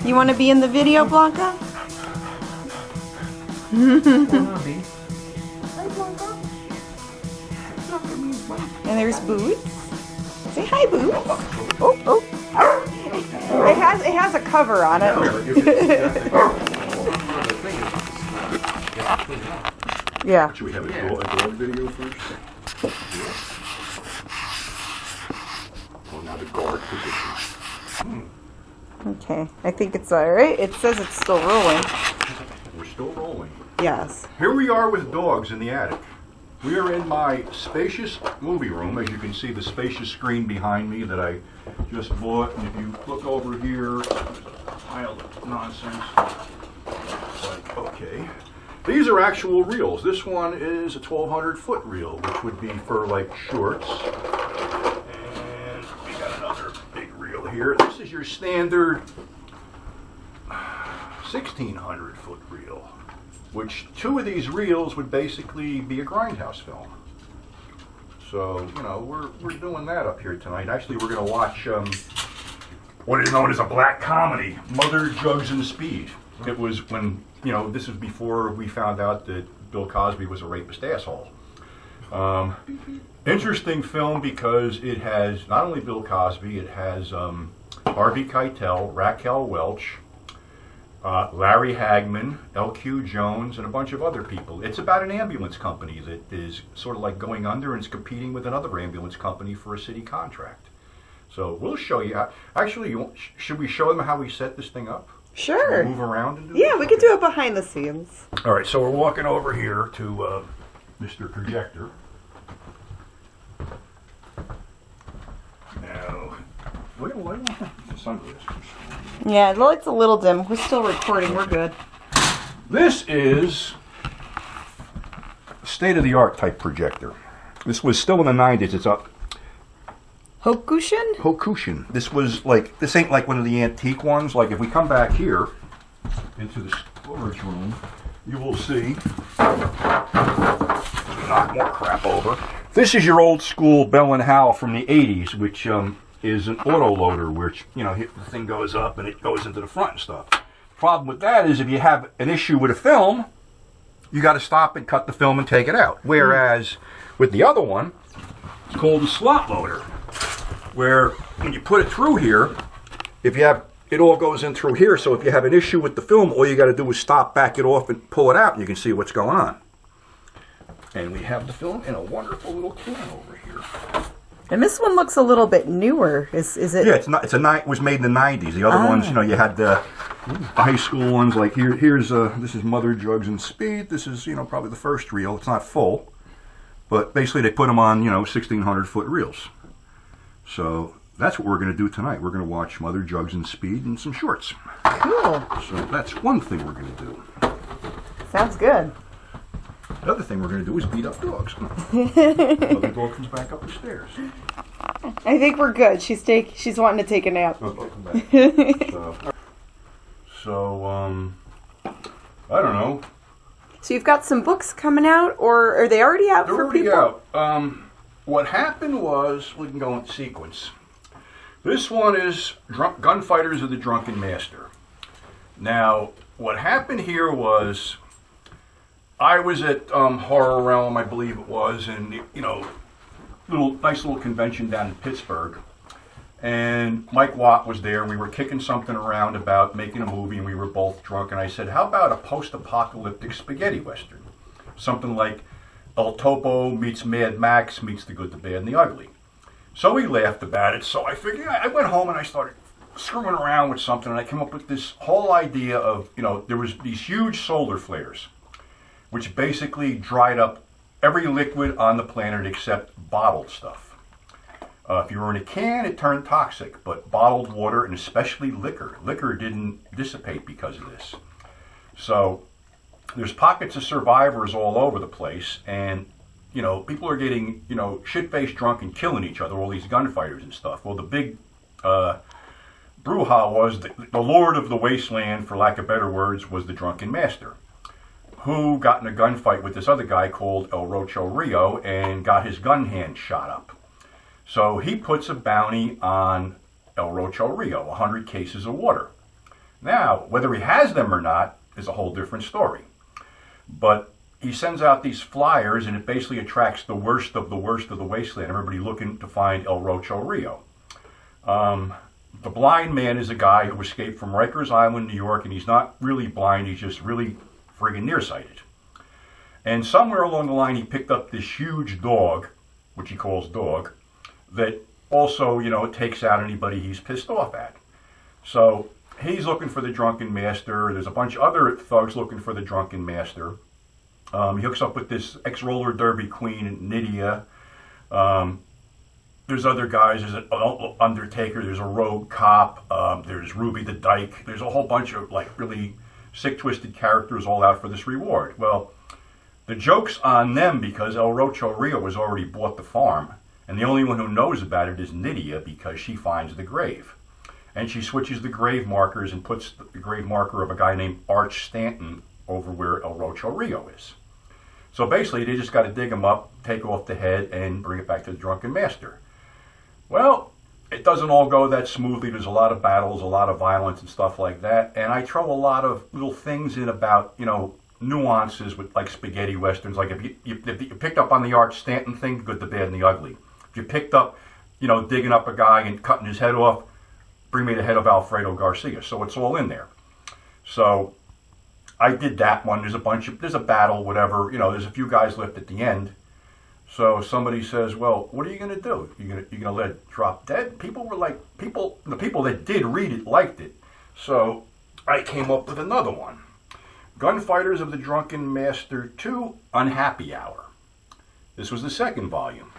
You want to be in the video, Blanca? And there's Boots. Say hi, Boots. Oh, oh. It has a cover on it. Yeah. Should we have a dog video first? Oh, now the guard position. Okay, I think it's alright. It says it's still rolling. We're still rolling. Yes. Here we are with dogs in the attic. We are in my spacious movie room. As you can see, the spacious screen behind me that I just bought. And if you look over here, there's a pile of nonsense. Like, okay. These are actual reels. This one is a 1,200-foot reel, which would be for like shorts. And we got another big reel here. This is your standard 1,600-foot reel, which 2 of these reels would basically be a grindhouse film. So, you know, we're doing that up here tonight. Actually, we're going to watch what is known as a black comedy, Mother, Jugs, and Speed. It was when, you know, this was before we found out that Bill Cosby was a rapist asshole. Interesting film because it has not only Bill Cosby, it has Harvey Keitel, Raquel Welch, Larry Hagman, L.Q. Jones, and a bunch of other people. It's about an ambulance company that is sort of like going under and is competing with another ambulance company for a city contract. So we'll show you how. Actually, should we show them how we set this thing up? Sure. Move around and do Yeah, we could do it behind the scenes. All right, so we're walking over here to Mr. Projector. Now, wait, the sunglasses. Yeah, the light's a little dim. We're still recording. We're good. This is state-of-the-art type projector. This was still in the 90s. It's up. Hokushin. This was like, this ain't like one of the antique ones. Like if we come back here into the storage room, you will see. Knock more crap over. This is your old school Bell and Howell from the 80s, which is an auto loader, which, you know, the thing goes up and it goes into the front and stuff. Problem with that is if you have an issue with a film, you got to stop and cut the film and take it out. Whereas with the other one, it's called a slot loader, where when you put it through here, if you have, it all goes in through here, so if you have an issue with the film, all you got to do is stop, back it off, and pull it out, and you can see what's going on. And we have the film in a wonderful little can over here. And this one looks a little bit newer. Is it? Yeah, it was made in the 90s. The other ones, you know, you had the high school ones, like here's this is Mother, Jugs, and Speed. This is, you know, probably the first reel. It's not full, but basically they put them on, you know, 1,600-foot reels. So that's what we're going to do tonight. We're going to watch Mother, Jugs, and Speed and some shorts. Cool. So that's one thing we're going to do. Sounds good. The other thing we're going to do is beat up dogs. The dog comes back up the stairs. I think we're good. She's wanting to take a nap. Okay, come back. So, I don't know. So you've got some books coming out, or are they already out for people? They're already out. What happened was, we can go in sequence. This one is Gunfighters of the Drunken Master. Now, what happened here was, I was at Horror Realm, I believe it was, and, you know, nice little convention down in Pittsburgh. And Mike Watt was there, and we were kicking something around about making a movie, and we were both drunk. And I said, how about a post-apocalyptic spaghetti western? Something like El Topo meets Mad Max meets The Good, the Bad, and the Ugly. So we laughed about it. So I figured, I went home and I started screwing around with something, and I came up with this whole idea of, you know, there was these huge solar flares, which basically dried up every liquid on the planet except bottled stuff. If you were in a can, it turned toxic, but bottled water, and especially liquor didn't dissipate because of this. So there's pockets of survivors all over the place, and, you know, people are getting, you know, shit-faced drunk and killing each other, all these gunfighters and stuff. Well, the big brouhaha was the Lord of the Wasteland, for lack of better words, was the Drunken Master, who got in a gunfight with this other guy called El Rocho Rio and got his gun hand shot up. So he puts a bounty on El Rocho Rio, 100 cases of water. Now, whether he has them or not is a whole different story. But he sends out these flyers, and it basically attracts the worst of the wasteland, everybody looking to find El Rocho Rio. The blind man is a guy who escaped from Rikers Island, New York, and he's not really blind, he's just really friggin' nearsighted. And somewhere along the line, he picked up this huge dog, which he calls Dog, that also, you know, takes out anybody he's pissed off at. So he's looking for the Drunken Master. There's a bunch of other thugs looking for the Drunken Master. He hooks up with this ex-roller derby queen, Nydia. There's other guys. There's an Undertaker. There's a rogue cop. There's Ruby the Dyke. There's a whole bunch of like really sick, twisted characters all out for this reward. Well, the joke's on them because El Rocho Rio has already bought the farm. And the only one who knows about it is Nydia because she finds the grave. And she switches the grave markers and puts the grave marker of a guy named Arch Stanton over where El Rocho Rio is. So basically, they just got to dig him up, take off the head, and bring it back to the Drunken Master. Well, it doesn't all go that smoothly. There's a lot of battles, a lot of violence and stuff like that. And I throw a lot of little things in about, you know, nuances with like spaghetti westerns. Like if you picked up on the Arch Stanton thing, good, the bad, and the ugly. If you picked up, you know, digging up a guy and cutting his head off, bring me the head of Alfredo Garcia. So it's all in there. So I did that one. There's a battle, whatever. You know, there's a few guys left at the end. So somebody says, well, what are you going to do? You're going to let it drop dead? People were like, the people that did read it liked it. So I came up with another one. Gunfighters of the Drunken Master 2, Unhappy Hour. This was the second volume.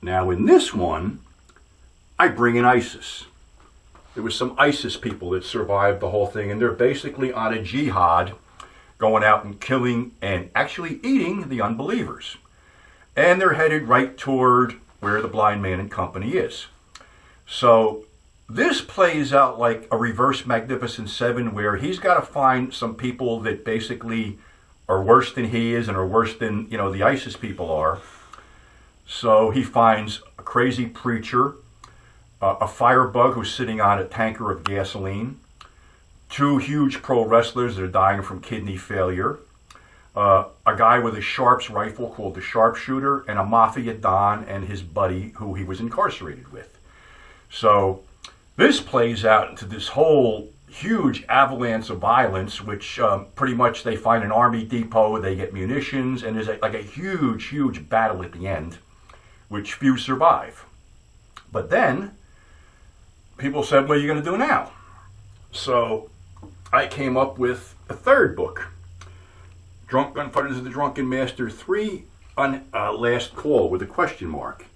Now in this one, I bring in ISIS. There was some ISIS people that survived the whole thing, and they're basically on a jihad, going out and killing and actually eating the unbelievers. And they're headed right toward where the blind man and company is. So this plays out like a reverse Magnificent Seven, where he's got to find some people that basically are worse than he is and are worse than, you know, the ISIS people are. So he finds a crazy preacher, a firebug who's sitting on a tanker of gasoline, two huge pro wrestlers that are dying from kidney failure, a guy with a Sharps rifle called the Sharpshooter, and a Mafia Don and his buddy who he was incarcerated with. So this plays out into this whole huge avalanche of violence, which pretty much they find an army depot, they get munitions, and there's like a huge, huge battle at the end, which few survive. But then people said, what are you going to do now? So I came up with a third book, Gunfighters of the Drunken Master 3, Last Call, with a question mark.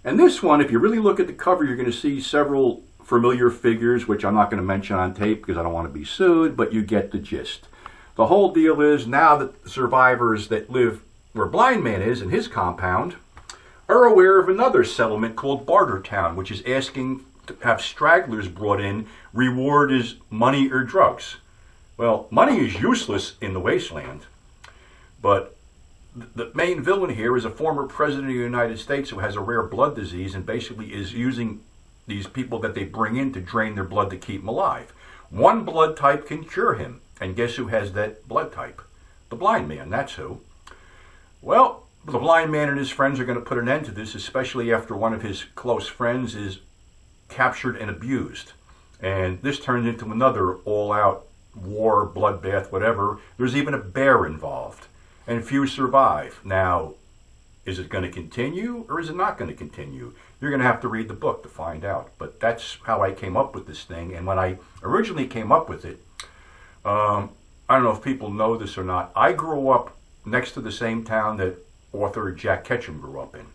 And this one, if you really look at the cover, you're going to see several familiar figures, which I'm not going to mention on tape because I don't want to be sued, but you get the gist. The whole deal is now that the survivors that live where Blind Man is in his compound are aware of another settlement called Bartertown, which is asking to have stragglers brought in. Reward is money or drugs. Well, money is useless in the wasteland, but the main villain here is a former president of the United States who has a rare blood disease and basically is using these people that they bring in to drain their blood to keep him alive. One blood type can cure him, and guess who has that blood type? The blind man, that's who. Well, the blind man and his friends are going to put an end to this, especially after one of his close friends is captured and abused. And this turns into another all-out war, bloodbath, whatever. There's even a bear involved, and few survive. Now, is it going to continue or is it not going to continue? You're going to have to read the book to find out. But that's how I came up with this thing. And when I originally came up with it, I don't know if people know this or not, I grew up next to the same town that author Jack Ketchum grew up in.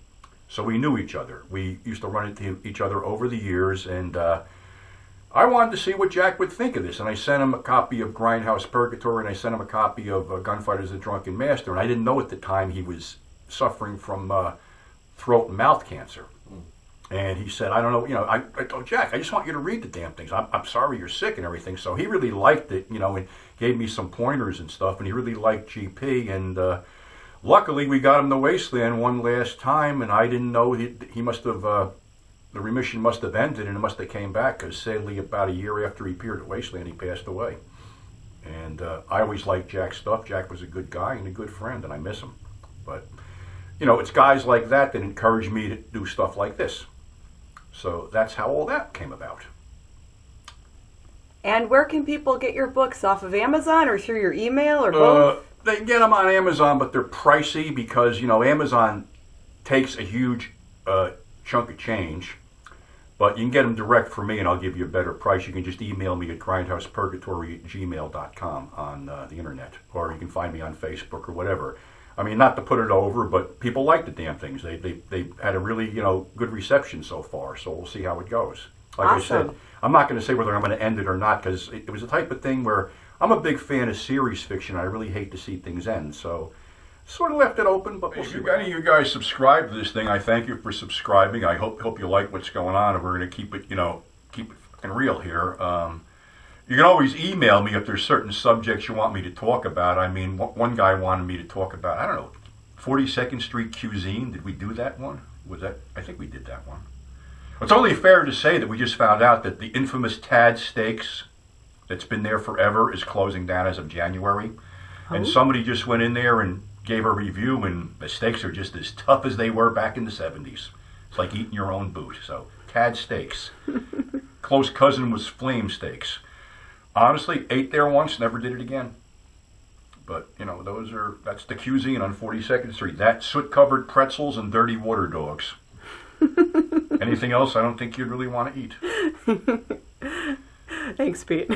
So we knew each other. We used to run into each other over the years, and I wanted to see what Jack would think of this. And I sent him a copy of GrindhousePurgatory, and I sent him a copy of Gunfighters of the Drunken Master. And I didn't know at the time he was suffering from throat and mouth cancer. And he said, I don't know, I told Jack, I just want you to read the damn things. I'm sorry you're sick and everything. So he really liked it, and gave me some pointers and stuff. And he really liked GP. And luckily we got him to Wasteland one last time. And I didn't know he must have the remission must have ended and it must have came back, because sadly about a year after he appeared at Wasteland, he passed away. And I always liked Jack's stuff. Jack was a good guy and a good friend, and I miss him. But, you know, it's guys like that that encourage me to do stuff like this. So that's how all that came about. And where can people get your books? Off of Amazon or through your email or both? They get them on Amazon, but they're pricey because, you know, Amazon takes a huge chunk of change. But you can get them direct from me, and I'll give you a better price. You can just email me at GrindhousePurgatory@gmail.com on the internet. Or you can find me on Facebook or whatever. I mean, not to put it over, but people like the damn things. They had a really, you know, good reception so far, so we'll see how it goes. Like Awesome. I said, I'm not going to say whether I'm going to end it or not, because it was the type of thing where I'm a big fan of series fiction. I really hate to see things end, so sort of left it open, but we'll see. If any of you guys subscribe to this thing, I thank you for subscribing. I hope you like what's going on, and we're going to keep it, you know, keep it fucking real here. You can always email me if there's certain subjects you want me to talk about. I mean, one guy wanted me to talk about, I don't know, 42nd Street cuisine. Did we do that one? Was that? I think we did that one. It's only fair to say that we just found out that the infamous Tad Steaks that's been there forever is closing down as of January. Oh. And somebody just went in there and gave a review, and the steaks are just as tough as they were back in the 70s. It's like eating your own boot. So, Tad Steaks. Close cousin was Flame Steaks. Honestly, ate there once, never did it again. But, you know, that's the cuisine on 42nd Street. That soot-covered pretzels and dirty water dogs. Anything else I don't think you'd really want to eat. Thanks, Pete.